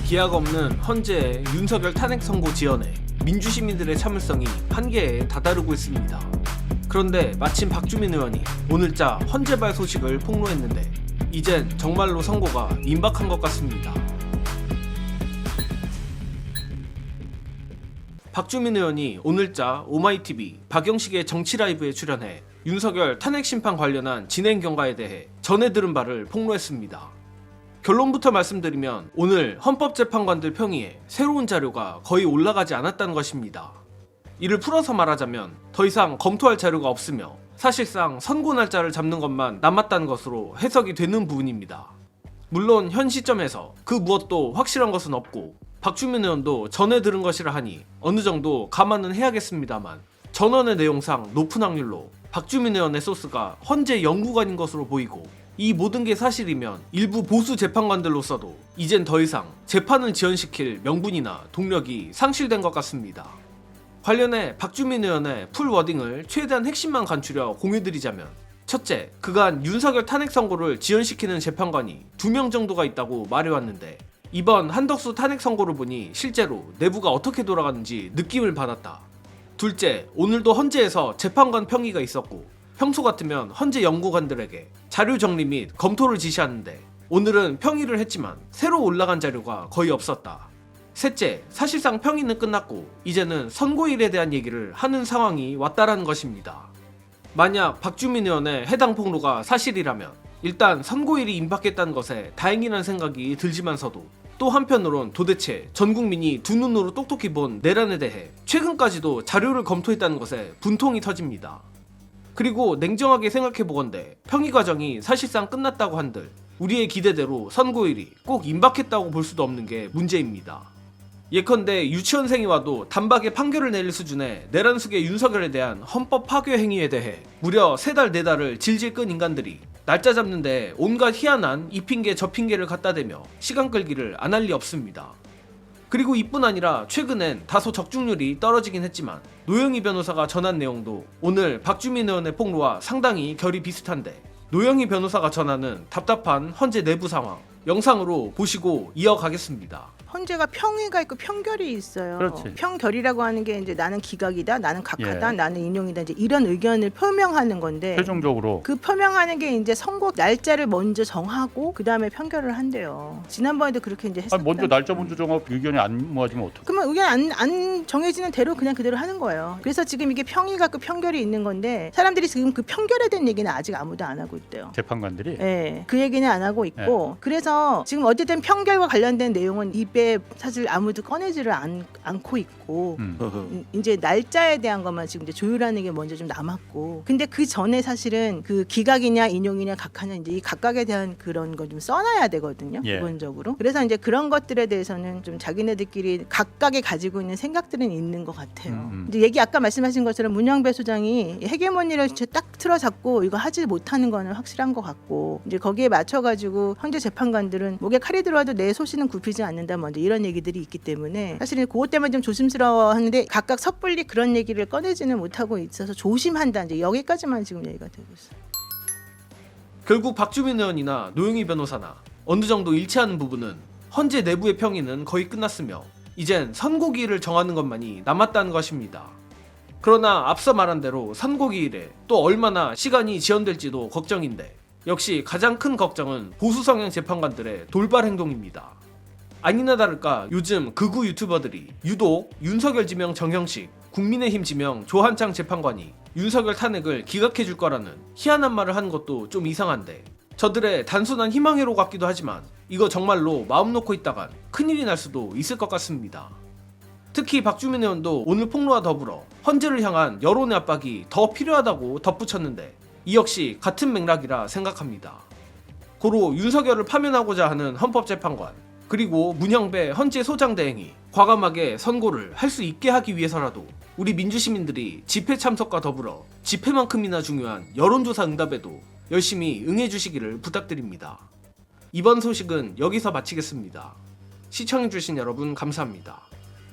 기약 없는 헌재의 윤석열 탄핵 선고 지연에 민주시민들의 참을성이 한계에 다다르고 있습니다. 그런데 마침 박주민 의원이 오늘자 헌재발 소식을 폭로했는데 이젠 정말로 선고가 임박한 것 같습니다. 박주민 의원이 오늘자 오마이TV 박영식의 정치라이브에 출연해 윤석열 탄핵 심판 관련한 진행 경과에 대해 전해 들은 바를 폭로했습니다. 결론부터 말씀드리면 오늘 헌법재판관들 평의에 새로운 자료가 거의 올라가지 않았다는 것입니다. 이를 풀어서 말하자면 더 이상 검토할 자료가 없으며 사실상 선고 날짜를 잡는 것만 남았다는 것으로 해석이 되는 부분입니다. 물론 현 시점에서 그 무엇도 확실한 것은 없고 박주민 의원도 전해 들은 것이라 하니 어느 정도 감안은 해야겠습니다만 전원의 내용상 높은 확률로 박주민 의원의 소스가 헌재 연구관인 것으로 보이고 이 모든 게 사실이면 일부 보수 재판관들로서도 이젠 더 이상 재판을 지연시킬 명분이나 동력이 상실된 것 같습니다. 관련해 박주민 의원의 풀 워딩을 최대한 핵심만 간추려 공유드리자면 첫째, 그간 윤석열 탄핵 선고를 지연시키는 재판관이 2명 정도가 있다고 말해왔는데 이번 한덕수 탄핵 선고를 보니 실제로 내부가 어떻게 돌아가는지 느낌을 받았다. 둘째, 오늘도 헌재에서 재판관 평의가 있었고 평소 같으면 헌재 연구관들에게 자료 정리 및 검토를 지시하는데 오늘은 평의를 했지만 새로 올라간 자료가 거의 없었다. 셋째, 사실상 평의는 끝났고 이제는 선고일에 대한 얘기를 하는 상황이 왔다라는 것입니다. 만약 박주민 의원의 해당 폭로가 사실이라면 일단 선고일이 임박했다는 것에 다행이라는 생각이 들지만서도 또 한편으론 도대체 전 국민이 두 눈으로 똑똑히 본 내란에 대해 최근까지도 자료를 검토했다는 것에 분통이 터집니다. 그리고 냉정하게 생각해보건대 평의 과정이 사실상 끝났다고 한들 우리의 기대대로 선고일이 꼭 임박했다고 볼 수도 없는 게 문제입니다. 예컨대 유치원생이 와도 단박에 판결을 내릴 수준의 내란 속의 윤석열에 대한 헌법 파괴 행위에 대해 무려 3달 4달을 질질 끈 인간들이 날짜 잡는데 온갖 희한한 이 핑계 저 핑계를 갖다 대며 시간 끌기를 안 할 리 없습니다. 그리고 이뿐 아니라 최근엔 다소 적중률이 떨어지긴 했지만 노영희 변호사가 전한 내용도 오늘 박주민 의원의 폭로와 상당히 결이 비슷한데 노영희 변호사가 전하는 답답한 헌재 내부 상황 영상으로 보시고 이어가겠습니다. 헌재가 평의가 있고 평결이 있어요. 그렇지. 평결이라고 하는 게 이제 나는 기각이다, 나는 각하다, 예. 나는 인용이다 이제 이런 의견을 표명하는 건데 최종적으로 그 표명하는 게 이제 선고 날짜를 먼저 정하고 그 다음에 평결을 한대요. 지난번에도 그렇게 이제 했었다. 먼저 날짜 먼저 정하고 의견이 안 모아지면 어떡해? 그러면 의견 안 정해지는 대로 그냥 그대로 하는 거예요. 그래서 지금 이게 평의가 그 평결이 있는 건데 사람들이 지금 그 평결에 대한 얘기는 아직 아무도 안 하고 있대요. 재판관들이 네, 그 얘기는 안 하고 있고 그래서 지금 어쨌든 평결과 관련된 내용은 입에 사실 아무도 꺼내지를 않고 있고 이제 날짜에 대한 것만 지금 이제 조율하는 게 먼저 좀 남았고 근데 그 전에 사실은 그 기각이냐 인용이냐 각하냐 이제 이 각각에 대한 그런 거 좀 써놔야 되거든요. 예. 기본적으로. 그래서 이제 그런 것들에 대해서는 좀 자기네들끼리 각각에 가지고 있는 생각들은 있는 것 같아요. 이제 얘기 아까 말씀하신 것처럼 문영배 소장이 헤게모니를 딱 틀어잡고 이거 하지 못하는 거는 확실한 것 같고 이제 거기에 맞춰가지고 현재 재판관들은 목에 칼이 들어와도 내 소신은 굽히지 않는다 먼저 이런 얘기들이 있기 때문에 사실은 그것 때문에 좀 조심스러워하는데 각각 섣불리 그런 얘기를 꺼내지는 못하고 있어서 조심한다 이제 여기까지만 지금 얘기가 되고 있어요. 결국 박주민 의원이나 노영희 변호사나 어느 정도 일치하는 부분은 헌재 내부의 평의는 거의 끝났으며 이젠 선고기일을 정하는 것만이 남았다는 것입니다. 그러나 앞서 말한 대로 선고기일에 또 얼마나 시간이 지연될지도 걱정인데 역시 가장 큰 걱정은 보수 성향 재판관들의 돌발 행동입니다. 아니나 다를까 요즘 극우 유튜버들이 유독 윤석열 지명 정형식, 국민의힘 지명 조한창 재판관이 윤석열 탄핵을 기각해줄 거라는 희한한 말을 하는 것도 좀 이상한데 저들의 단순한 희망회로 같기도 하지만 이거 정말로 마음 놓고 있다간 큰일이 날 수도 있을 것 같습니다. 특히 박주민 의원도 오늘 폭로와 더불어 헌재를 향한 여론의 압박이 더 필요하다고 덧붙였는데 이 역시 같은 맥락이라 생각합니다. 고로 윤석열을 파면하고자 하는 헌법재판관 그리고 문형배 헌재 소장 대행이 과감하게 선고를 할 수 있게 하기 위해서라도 우리 민주시민들이 집회 참석과 더불어 집회만큼이나 중요한 여론조사 응답에도 열심히 응해주시기를 부탁드립니다. 이번 소식은 여기서 마치겠습니다. 시청해주신 여러분 감사합니다.